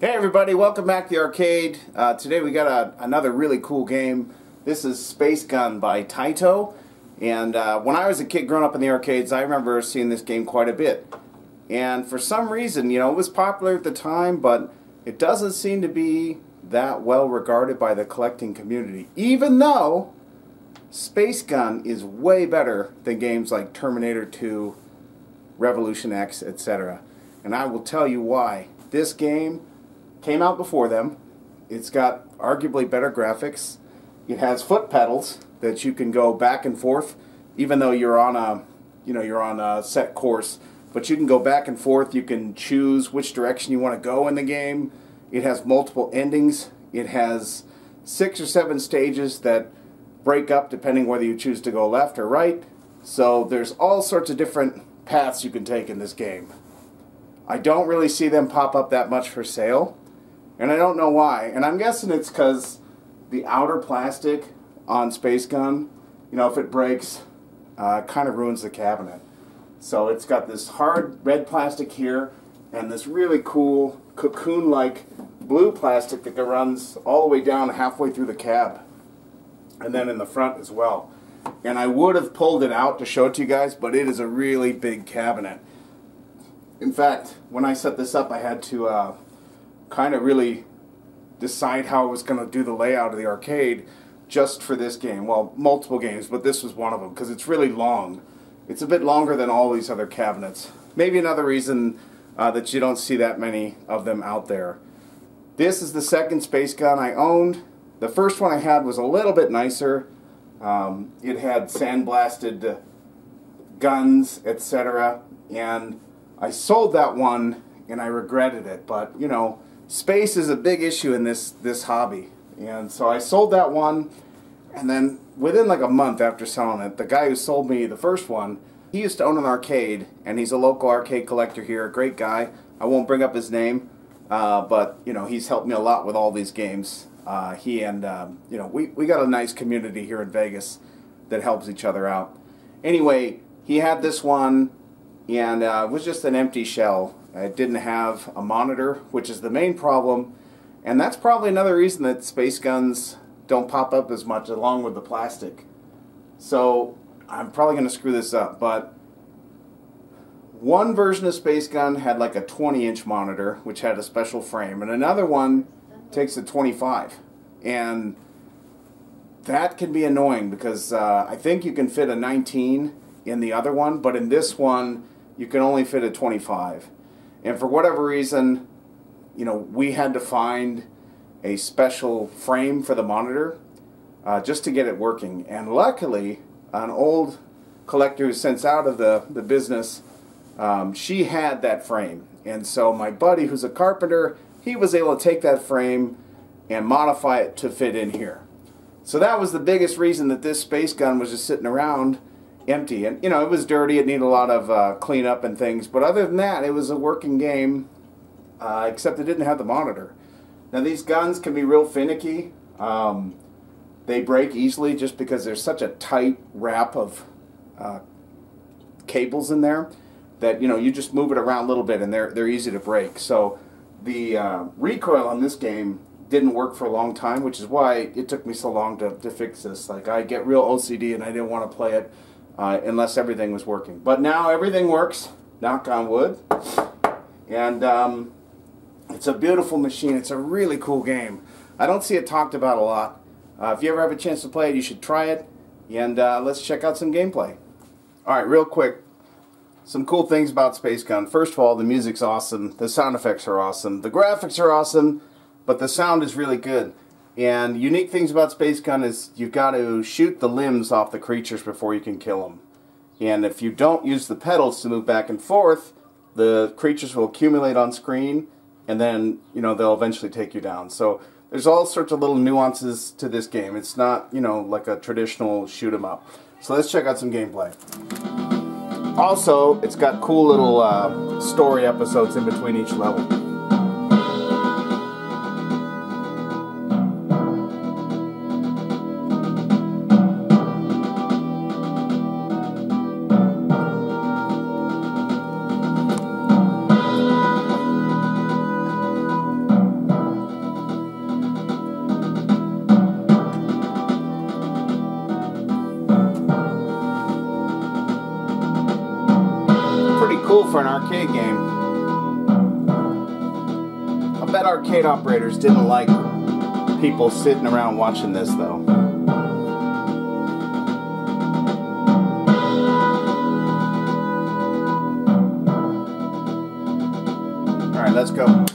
Hey everybody, welcome back to the arcade. Today we got another really cool game. This is Space Gun by Taito. And when I was a kid growing up in the arcades, I remember seeing this game quite a bit. And for some reason, you know, it was popular at the time, but it doesn't seem to be that well regarded by the collecting community. Even though Space Gun is way better than games like Terminator 2, Revolution X, etc. And I will tell you why. This game came out before them. It's got arguably better graphics. It has foot pedals that you can go back and forth, even though you're on a set course. But you can go back and forth. You can choose which direction you want to go in the game. It has multiple endings. It has 6 or 7 stages that break up depending whether you choose to go left or right. So there's all sorts of different paths you can take in this game. I don't really see them pop up that much for sale. And I don't know why. And I'm guessing it's because the outer plastic on Space Gun, you know, if it breaks, kind of ruins the cabinet. So it's got this hard red plastic here and this really cool cocoon-like blue plastic that runs all the way down halfway through the cab. And then in the front as well. And I would have pulled it out to show it to you guys, but it is a really big cabinet. In fact, when I set this up, I had to kind of really decide how I was going to do the layout of the arcade just for this game. Well, multiple games, but this was one of them because it's really long. It's a bit longer than all these other cabinets. Maybe another reason that you don't see that many of them out there. This is the second Space Gun I owned. The first one I had was a little bit nicer. It had sandblasted guns, etc. And I sold that one and I regretted it. But, you know, space is a big issue in this hobby. And so I sold that one, and then within like a month after selling it, the guy who sold me the first one, he used to own an arcade, and he's a local arcade collector here, a great guy. I won't bring up his name, but, you know, he's helped me a lot with all these games. He and, you know, we got a nice community here in Vegas that helps each other out. Anyway, he had this one, and it was just an empty shell. It didn't have a monitor, which is the main problem, and that's probably another reason that Space Guns don't pop up as much along with the plastic. So I'm probably going to screw this up, but one version of Space Gun had like a 20-inch monitor, which had a special frame, and another one takes a 25, and that can be annoying because I think you can fit a 19 in the other one, but in this one you can only fit a 25. And for whatever reason, you know, we had to find a special frame for the monitor just to get it working. And luckily, an old collector who's since out of the business, she had that frame. And so my buddy, who's a carpenter, he was able to take that frame and modify it to fit in here. So that was the biggest reason that this Space Gun was just sitting around empty. And, you know, it was dirty, it needed a lot of cleanup and things, but other than that, it was a working game, except it didn't have the monitor. Now these guns can be real finicky. They break easily just because there's such a tight wrap of cables in there that, you know, you just move it around a little bit and they're easy to break. So the recoil on this game didn't work for a long time, which is why it took me so long to fix this. Like, I get real OCD and I didn't want to play it unless everything was working. But now everything works, knock on wood. And it's a beautiful machine. It's a really cool game. I don't see it talked about a lot. If you ever have a chance to play it, you should try it. And let's check out some gameplay. Alright, real quick. Some cool things about Space Gun. First of all, the music's awesome. The sound effects are awesome. The graphics are awesome. But the sound is really good. And unique things about Space Gun is you've got to shoot the limbs off the creatures before you can kill them. And if you don't use the pedals to move back and forth, the creatures will accumulate on screen, and then, you know, they'll eventually take you down. So there's all sorts of little nuances to this game. It's not, you know, like a traditional shoot 'em up. So let's check out some gameplay. Also, it's got cool little story episodes in between each level. cool for an arcade game. I bet arcade operators didn't like people sitting around watching this though. Alright, let's go.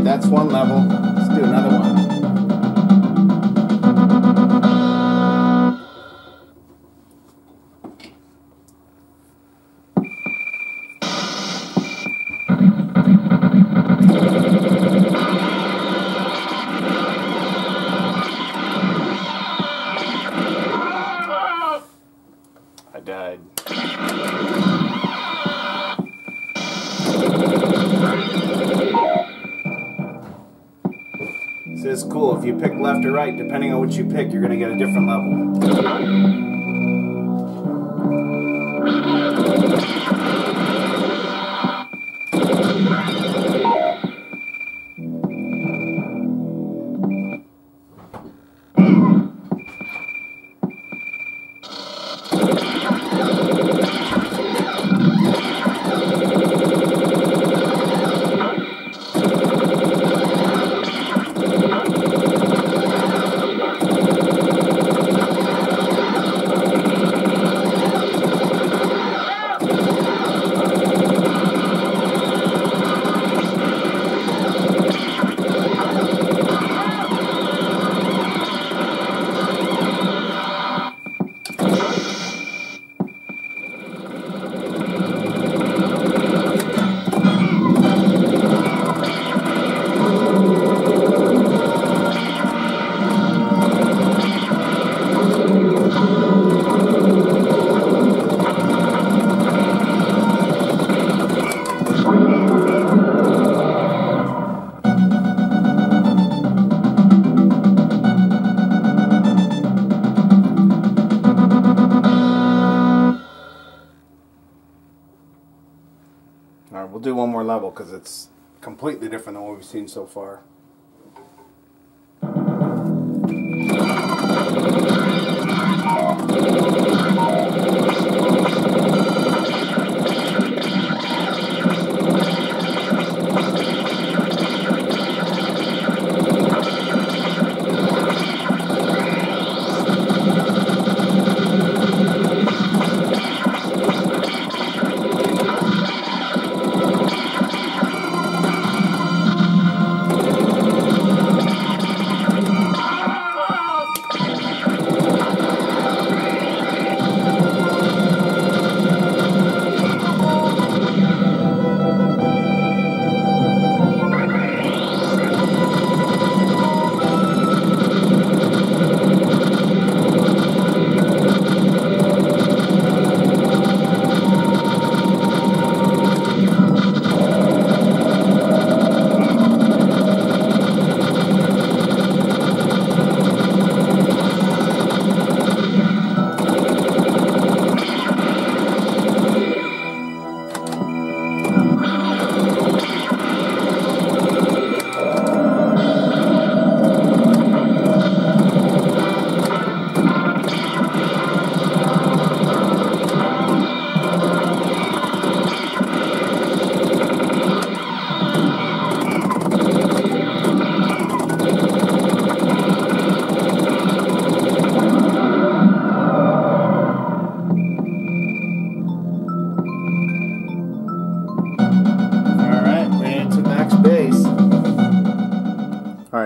That's one level. Let's do another one. I died. This is cool. If you pick left or right, depending on what you pick, you're going to get a different level. Alright, we'll do one more level because it's completely different than what we've seen so far.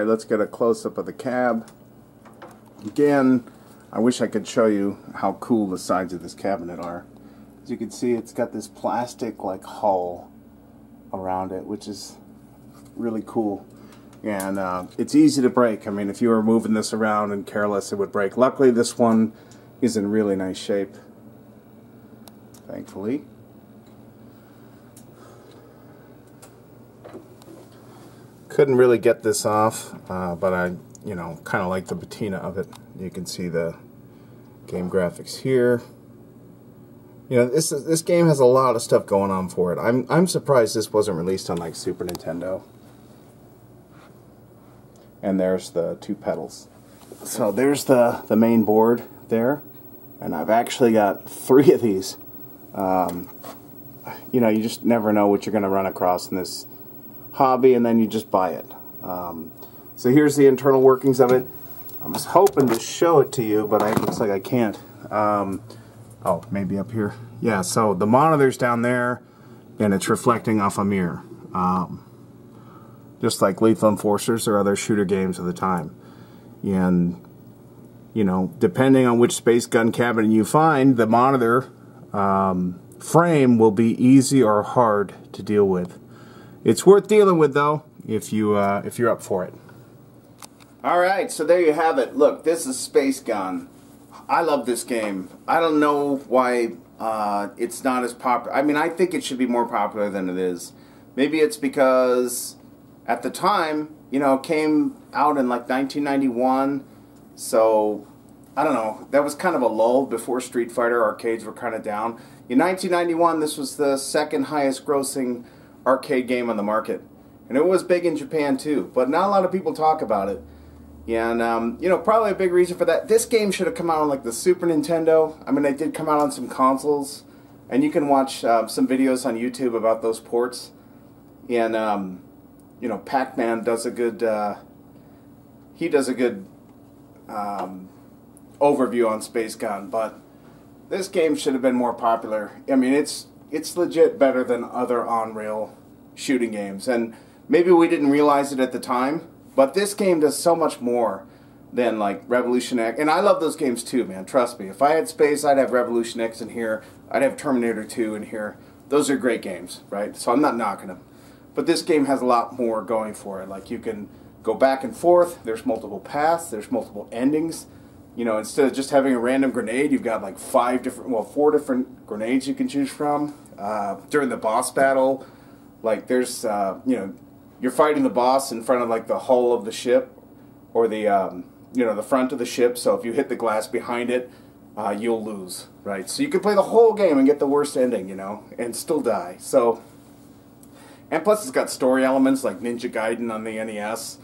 Alright, let's get a close-up of the cab. Again, I wish I could show you how cool the sides of this cabinet are. As you can see, it's got this plastic like hull around it, which is really cool. And it's easy to break. I mean, if you were moving this around and careless, it would break. Luckily, this one is in really nice shape, thankfully. Couldn't really get this off, but I, kind of like the patina of it. You can see the game graphics here. This game has a lot of stuff going on for it. I'm surprised this wasn't released on like Super Nintendo. And there's the two pedals. So there's the main board there, and I've actually got 3 of these. You just never know what you're going to run across in this hobby, and then you just buy it. So here's the internal workings of it. I was hoping to show it to you, but it looks like I can't. Oh, maybe up here. Yeah, so the monitor's down there, and it's reflecting off a mirror. Just like Lethal Enforcers or other shooter games of the time. And, depending on which space gun cabinet you find, the monitor frame will be easy or hard to deal with. It's worth dealing with, though, if you're up for it. Alright, so there you have it. Look, this is Space Gun. I love this game. I don't know why it's not as popular. I mean, I think it should be more popular than it is. Maybe it's because at the time, it came out in like 1991, so I don't know. That was kind of a lull before Street Fighter. Arcades were kind of down. In 1991, this was the second highest grossing arcade game on the market. And it was big in Japan too, but not a lot of people talk about it. And, probably a big reason for that. This game should have come out on like the Super Nintendo. I mean, it did come out on some consoles, and you can watch some videos on YouTube about those ports. And, Pac-Man does a good, he does a good overview on Space Gun, but this game should have been more popular. I mean, it's legit better than other on-rail shooting games, and maybe we didn't realize it at the time, but this game does so much more than like Revolution X, and I love those games too, man, trust me. If I had space, I'd have Revolution X in here, I'd have Terminator 2 in here. Those are great games, right? So I'm not knocking them. But this game has a lot more going for it. Like, you can go back and forth, there's multiple paths, there's multiple endings. Instead of just having a random grenade, you've got like 4 different grenades you can choose from. During the boss battle, like there's, you're fighting the boss in front of like the hull of the ship, or the, the front of the ship, so if you hit the glass behind it, you'll lose, right? So you can play the whole game and get the worst ending, and still die. So, and plus it's got story elements like Ninja Gaiden on the NES.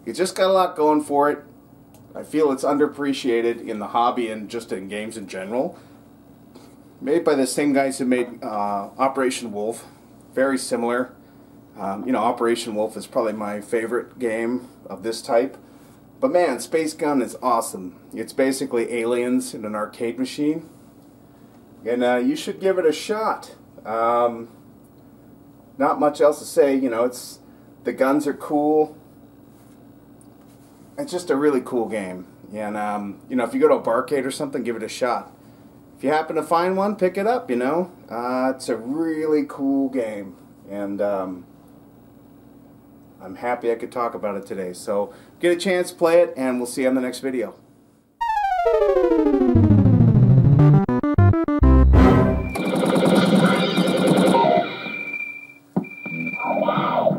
It's just got a lot going for it. I feel it's underappreciated in the hobby and just in games in general. Made by the same guys who made Operation Wolf. Very similar. Operation Wolf is probably my favorite game of this type. But man, Space Gun is awesome. It's basically aliens in an arcade machine. And you should give it a shot. Not much else to say. The guns are cool. It's just a really cool game. And, if you go to a barcade or something, give it a shot. If you happen to find one, pick it up, It's a really cool game. And I'm happy I could talk about it today. So get a chance, play it, and we'll see you on the next video. Wow.